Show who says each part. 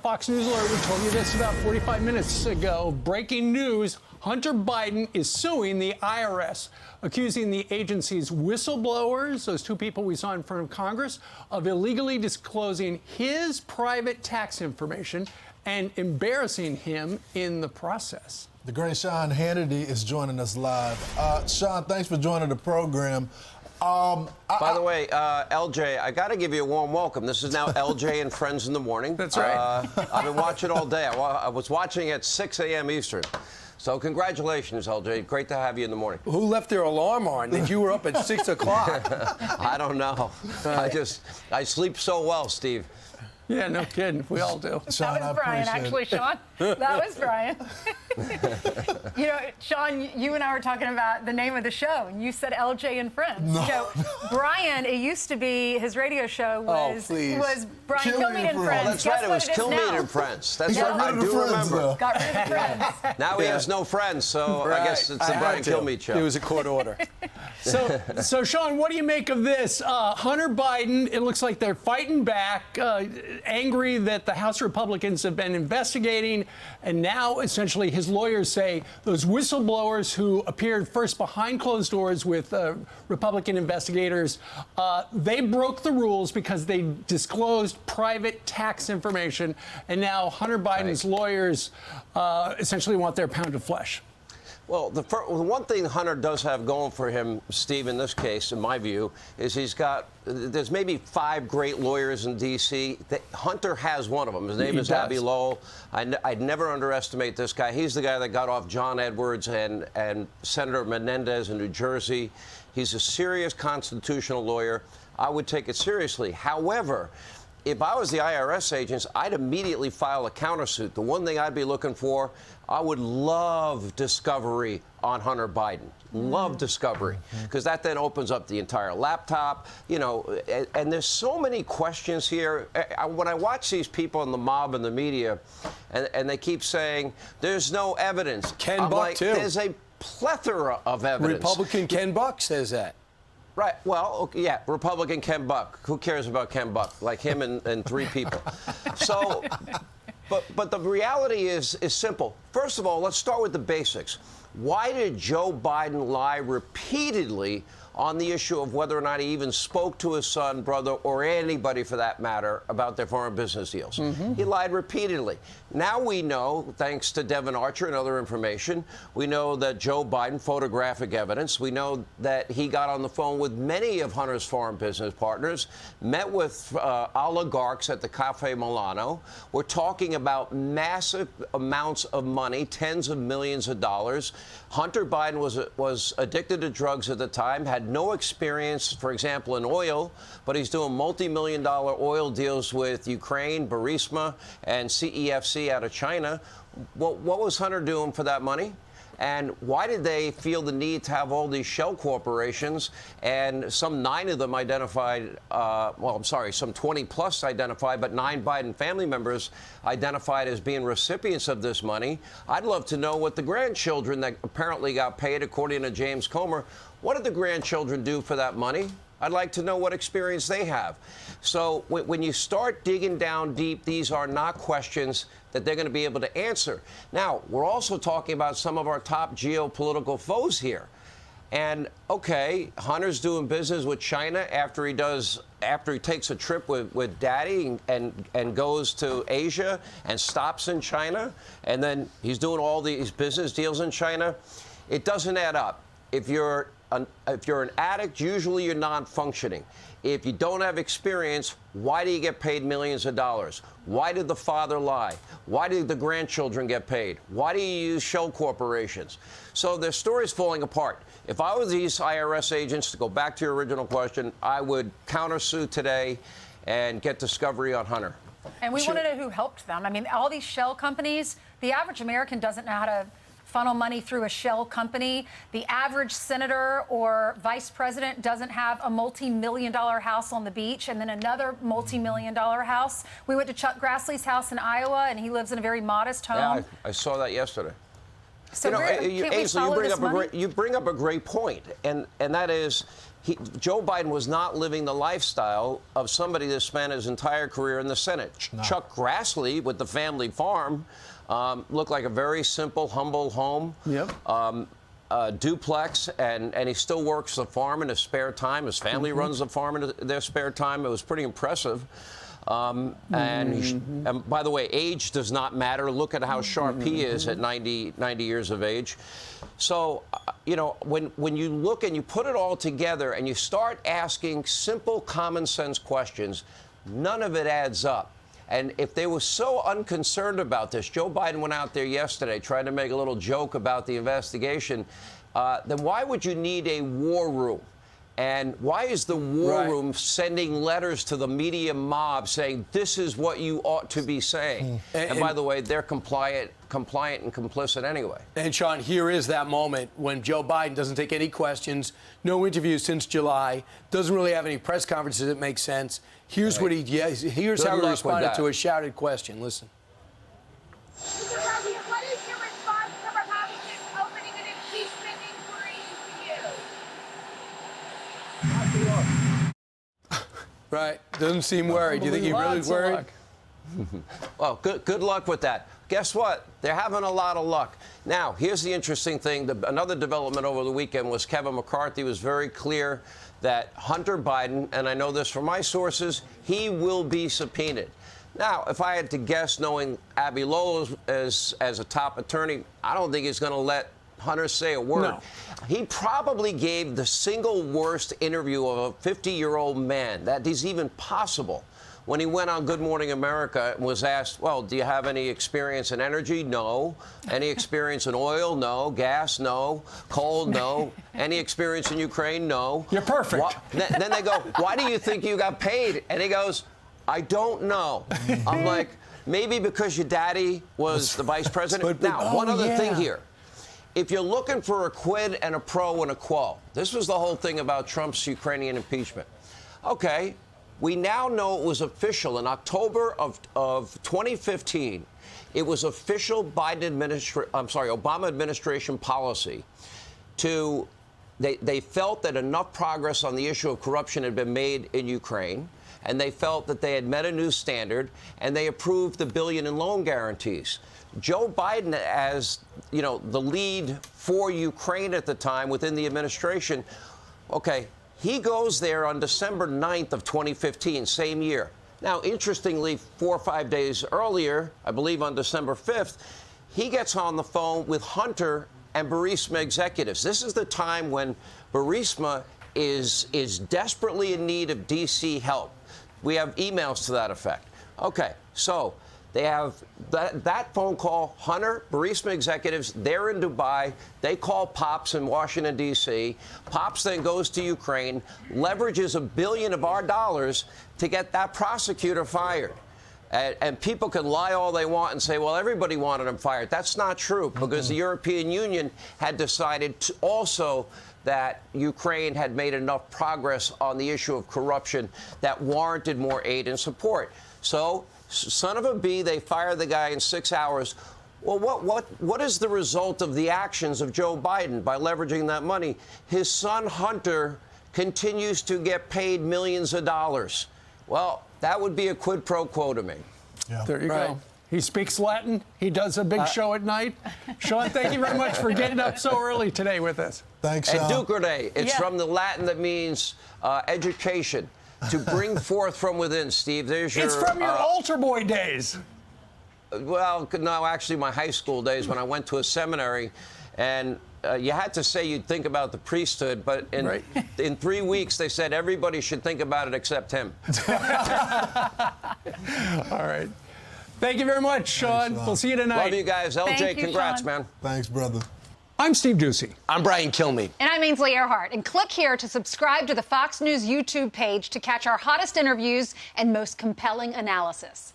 Speaker 1: Fox News Alert, we told you this about 45 minutes ago. Breaking news, Hunter Biden is suing the IRS, accusing the agency's whistleblowers, those two people we saw in front of Congress, of illegally disclosing his private tax information and embarrassing him in the process.
Speaker 2: The great Sean Hannity is joining us live. Sean, thanks for joining the program.
Speaker 3: By the way, LJ, I got to give you a warm welcome. This is now LJ and Friends in the Morning.
Speaker 1: That's right.
Speaker 3: I've been watching all day. I was watching at 6 a.m. Eastern. So congratulations, LJ. Great to have you in the morning.
Speaker 4: Who left their alarm on that you were up at 6 o'clock?
Speaker 3: I don't know. I sleep so well, Steve.
Speaker 1: Yeah, no kidding. We all do.
Speaker 2: Sean,
Speaker 5: that was Brian, actually, Sean. That was Brian. You know, Sean, you and I were talking about the name of the show, and you said LJ and Friends.
Speaker 2: No.
Speaker 5: You know, Brian, it used to be, his radio show was Brian Kilmeade and Friends.
Speaker 3: Oh, that's right. It was Kilmeade and Friends. That's
Speaker 2: He
Speaker 3: right.
Speaker 2: got
Speaker 3: I
Speaker 2: rid of the
Speaker 3: do
Speaker 2: friends,
Speaker 3: remember.
Speaker 2: though.
Speaker 5: Got rid of Friends.
Speaker 3: Now he has no friends, so I guess it's the Brian Kilmeade show.
Speaker 4: It was a court order.
Speaker 1: So, Sean, what do you make of this? Hunter Biden, it looks like they're fighting back, angry that the House Republicans have been investigating, and now essentially his lawyers say those whistleblowers who appeared first behind closed doors with Republican investigators, they broke the rules because they disclosed private tax information, and now Hunter Biden's lawyers essentially want their pound of flesh.
Speaker 3: Well, the one thing Hunter does have going for him, Steve, in this case, in my view, is there's maybe 5 great lawyers in D.C. Hunter has one of them. His name is Abbe Lowell. I'd never underestimate this guy. He's the guy that got off John Edwards and Senator Menendez in New Jersey. He's a serious constitutional lawyer. I would take it seriously. However, if I was the IRS agents, I'd immediately file a countersuit. The one thing I'd be looking for, I would love discovery on Hunter Biden. Love discovery, because that then opens up the entire laptop, you know, and there's so many questions here. When I watch these people in the mob and the media, and they keep saying, there's no evidence.
Speaker 4: Ken
Speaker 3: I'm
Speaker 4: Buck,
Speaker 3: like,
Speaker 4: too.
Speaker 3: There's a plethora of evidence.
Speaker 4: Republican Ken Buck says that.
Speaker 3: Right. Well, yeah, Republican Ken Buck. Who cares about Ken Buck? Like him and 3 people. So, but the reality is simple. First of all, let's start with the basics. Why did Joe Biden lie repeatedly on the issue of whether or not he even spoke to his son, brother, or anybody for that matter about their foreign business deals? He lied repeatedly. Now we know, thanks to Devin Archer and other information, we know that Joe Biden, photographic evidence, we know that he got on the phone with many of Hunter's foreign business partners, met with oligarchs at the Cafe Milano. We're talking about massive amounts of money, tens of millions of dollars. Hunter Biden was addicted to drugs at the time, had no experience, for example, in oil, but he's doing multi-million-dollar oil deals with Ukraine, Burisma, and CEFC out of China. What was Hunter doing for that money? And why did they feel the need to have all these shell corporations, and some 9 of them identified, some 20 plus identified, but 9 Biden family members identified as being recipients of this money? I'd love to know what the grandchildren that apparently got paid, according to James Comer, what did the grandchildren do for that money? I'd like to know what experience they have. So when you start digging down deep, these are not questions that they're going to be able to answer. Now, we're also talking about some of our top geopolitical foes here. And, okay, Hunter's doing business with China after he takes a trip with Daddy and goes to Asia and stops in China, and then he's doing all these business deals in China. It doesn't add up. If you're an addict, usually you're non-functioning. If you don't have experience, why do you get paid millions of dollars? Why did the father lie? Why did the grandchildren get paid? Why do you use shell corporations? So their story's falling apart. If I was these IRS agents, to go back to your original question, I would countersue today and get discovery on Hunter.
Speaker 5: And we want to know who helped them. I mean, all these shell companies, the average American doesn't know how to funnel money through a shell company. The average senator or vice president doesn't have a multi-million-dollar house on the beach and then another multi-million-dollar house. We went to Chuck Grassley's house in Iowa, and he lives in a very modest home.
Speaker 3: Yeah, I saw that yesterday.
Speaker 5: So
Speaker 3: you bring up a great point, and that is Joe Biden was not living the lifestyle of somebody that spent his entire career in the Senate.
Speaker 2: No.
Speaker 3: Chuck Grassley with the family farm looked like a very simple, humble home.
Speaker 1: Yep.
Speaker 3: Duplex, and he still works the farm in his spare time. His family runs the farm in their spare time. It was pretty impressive. And by the way, age does not matter. Look at how sharp he is at 90 years of age. So, you know, when you look and you put it all together and you start asking simple, common sense questions, none of it adds up. And if they were so unconcerned about this, Joe Biden went out there yesterday trying to make a little joke about the investigation, then why would you need a war room? And why is the war room sending letters to the media mob saying this is what you ought to be saying? And by the way, they're compliant and complicit anyway.
Speaker 4: And Sean, here is that moment when Joe Biden doesn't take any questions, no interviews since July, doesn't really have any press conferences that make sense. Here's what here's
Speaker 3: Good
Speaker 4: how he
Speaker 3: luck
Speaker 4: responded
Speaker 3: with that.
Speaker 4: to a shouted question. Listen.
Speaker 6: Mr. Murphy, what is your response to Republicans opening an impeachment inquiry into you?
Speaker 4: Right. Doesn't seem worried. Do you think he really
Speaker 1: Lots of
Speaker 4: worried?
Speaker 1: luck.
Speaker 3: Well, good luck with that. Guess what? They're having a lot of luck. Now, here's the interesting thing. Another development over the weekend was Kevin McCarthy was very clear that Hunter Biden, and I know this from my sources, he will be subpoenaed. Now, if I had to guess, knowing Abbe Lowell as a top attorney, I don't think he's going to let Hunter say a word.
Speaker 1: No.
Speaker 3: He probably gave the single worst interview of a 50-year-old man that is even possible when he went on Good Morning America and was asked, well, do you have any experience in energy? No. Any experience in oil? No. Gas? No. Coal? No. Any experience in Ukraine? No.
Speaker 1: You're perfect.
Speaker 3: Then they go, why do you think you got paid? And he goes, I don't know. I'm like, maybe because your daddy was the vice president. Now, one other thing here. If you're looking for a quid and a pro and a quo, this was the whole thing about Trump's Ukrainian impeachment. Okay. We now know it was official in October of 2015. It was official Obama administration policy they felt that enough progress on the issue of corruption had been made in Ukraine, and they felt that they had met a new standard, and they approved the $1 billion in loan guarantees. Joe Biden, as you know, the lead for Ukraine at the time within the administration, okay, he goes there on December 9th of 2015, same year. Now, interestingly, 4 or 5 days earlier, I believe on December 5th, he gets on the phone with Hunter and Burisma executives. This is the time when Burisma is desperately in need of D.C. help. We have emails to that effect. Okay, so they have that phone call, Hunter, Burisma executives, they're in Dubai. They call Pops in Washington, D.C. Pops then goes to Ukraine, leverages $1 billion of our dollars to get that prosecutor fired. And people can lie all they want and say, well, everybody wanted him fired. That's not true, because the European Union had decided also that Ukraine had made enough progress on the issue of corruption that warranted more aid and support. So, son of a bee, they fire the guy in 6 hours. Well, what is the result of the actions of Joe Biden by leveraging that money? His son Hunter continues to get paid millions of dollars. Well, that would be a quid pro quo to me.
Speaker 2: Yeah.
Speaker 1: There you go. He speaks Latin. He does a big show at night. Sean, thank you very much for getting up so early today with us.
Speaker 2: Thanks, Sean.
Speaker 3: And Ducere, it's from the Latin that means education. To bring forth from within, Steve. There's your.
Speaker 1: It's from your altar boy days.
Speaker 3: Well, no, actually, my high school days when I went to a seminary, and you had to say you'd think about the priesthood, but in 3 weeks they said everybody should think about it except him.
Speaker 1: All right. Thank you very much, Sean. We'll see you tonight.
Speaker 3: Love you guys. LJ,
Speaker 5: Thank you,
Speaker 3: congrats,
Speaker 5: Sean.
Speaker 3: man.
Speaker 2: Thanks, brother.
Speaker 1: I'm Steve Ducey.
Speaker 4: I'm Brian Kilmeade.
Speaker 7: And I'm Ainsley Earhart. And click here to subscribe to the Fox News YouTube page to catch our hottest interviews and most compelling analysis.